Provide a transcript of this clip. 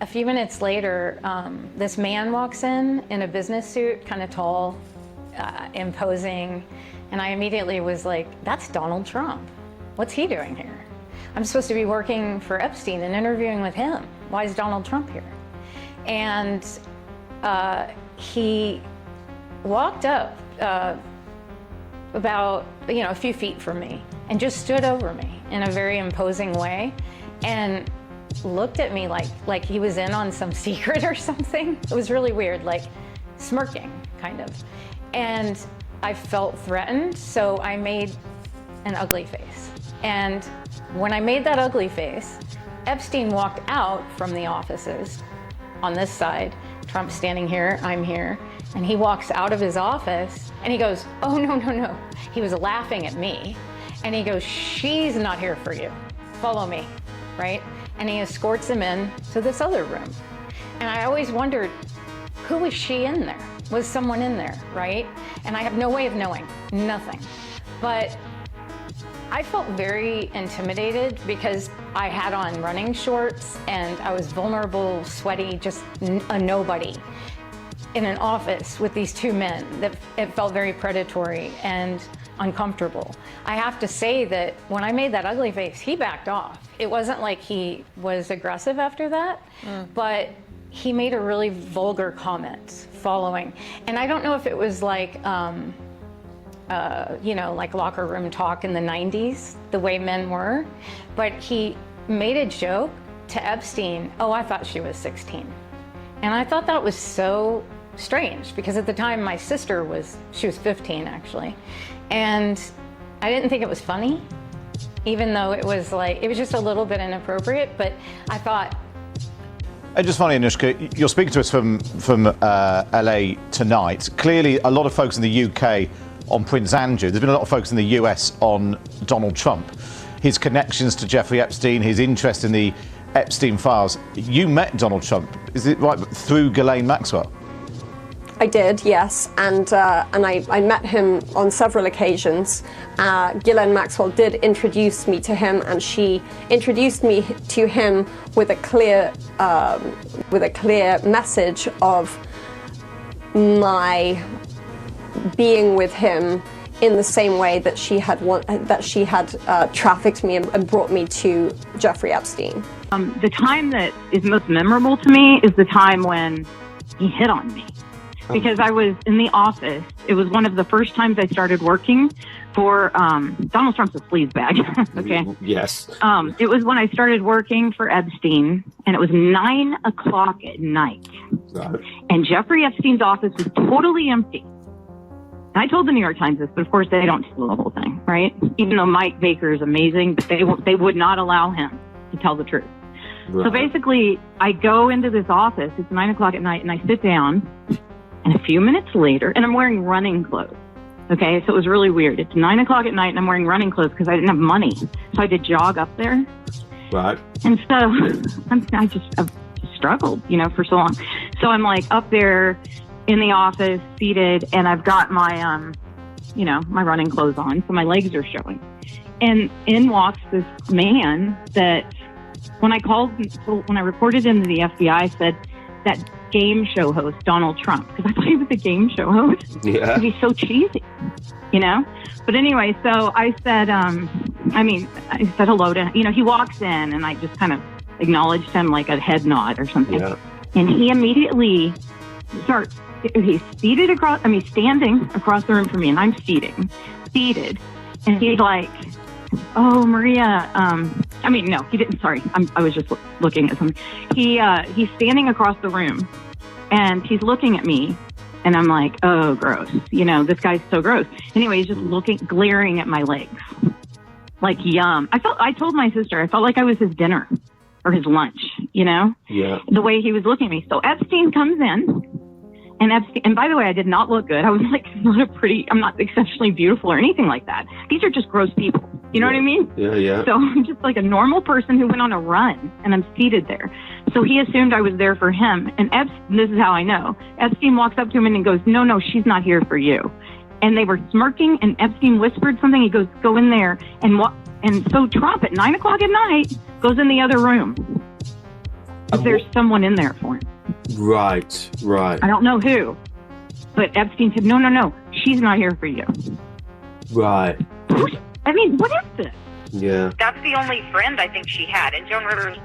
a few minutes later, this man walks in a business suit, kind of tall, imposing, and I immediately was like, that's Donald Trump. What's he doing here? I'm supposed to be working for Epstein and interviewing with him. Why is Donald Trump here? And he walked up about a few feet from me and just stood over me in a very imposing way and looked at me like he was in on some secret or something. It was really weird, like smirking, kind of. And I felt threatened, so I made an ugly face. And when I made that ugly face, Epstein walked out from the offices on this side. Trump's standing here, I'm here. And he walks out of his office and he goes, oh, no. He was laughing at me. And he goes, she's not here for you. Follow me, right? And he escorts him in to this other room. And I always wondered, who was she in there? Was someone in there, right? And I have no way of knowing, nothing. But I felt very intimidated because I had on running shorts and I was vulnerable, sweaty, just a nobody in an office with these two men. That it felt very predatory and uncomfortable. I have to say that when I made that ugly face, he backed off. It wasn't like he was aggressive after that, but he made a really vulgar comment following. And I don't know if it was like, like locker room talk in the 90s, the way men were, but he made a joke to Epstein, oh, I thought she was 16. And I thought that was so strange because at the time my sister was 15 actually. And I didn't think it was funny, even though it was just a little bit inappropriate, but I thought. And just funny, Anushka, you're speaking to us from LA tonight. Clearly a lot of folks in the UK on Prince Andrew. There's been a lot of folks in the US on Donald Trump. His connections to Jeffrey Epstein, his interest in the Epstein files. You met Donald Trump, is it right, through Ghislaine Maxwell? I did, yes, and I met him on several occasions. Ghislaine Maxwell did introduce me to him, and she introduced me to him with a clear message of my being with him in the same way that she had trafficked me and brought me to Jeffrey Epstein. The time that is most memorable to me is the time when he hit on me. Because I was in the office. It was one of the first times I started working for Donald Trump's a sleazebag. Okay. Yes. It was when I started working for Epstein, and it was 9 o'clock at night. Right. And Jeffrey Epstein's office was totally empty. And I told the New York Times this, but of course they don't tell the whole thing, right? Even though Mike Baker is amazing, but they would not allow him to tell the truth. Right. So basically, I go into this office. It's 9 o'clock at night, and I sit down. And a few minutes later, and I'm wearing running clothes. Okay, so it was really weird. It's 9 o'clock at night, and I'm wearing running clothes because I didn't have money, so I had to jog up there. Right. And so I've struggled, for so long. So I'm like up there in the office, seated, and I've got my, my running clothes on, so my legs are showing. And in walks this man that, when I reported him to the FBI, said that game show host, Donald Trump, because I thought he was a game show host. Yeah. He's so cheesy, But anyway, so I said, I said hello to him. He walks in, and I just kind of acknowledged him like a head nod or something. Yeah. And he immediately he's standing across the room from me, and I'm seated. And he's like, oh, Maria, no, he didn't. Sorry. I was just looking at something. He's standing across the room, and he's looking at me, and I'm like, oh, gross. This guy's so gross. Anyway, he's just glaring at my legs. Like, yum. I told my sister, I felt like I was his dinner or his lunch, Yeah. The way he was looking at me. So Epstein comes in. And by the way, I did not look good. I was like, I'm not exceptionally beautiful or anything like that. These are just gross people. You know what I mean? Yeah. So I'm just like a normal person who went on a run, and I'm seated there. So he assumed I was there for him. And this is how I know. Epstein walks up to him and goes, no, she's not here for you. And they were smirking, and Epstein whispered something. He goes, go in there. And so Trump at 9 o'clock at night goes in the other room. Because there's someone in there for him. Right. I don't know who, but Epstein said, no, she's not here for you. Right. I mean, what is this? Yeah. That's the only friend I think she had. And Joan Rivers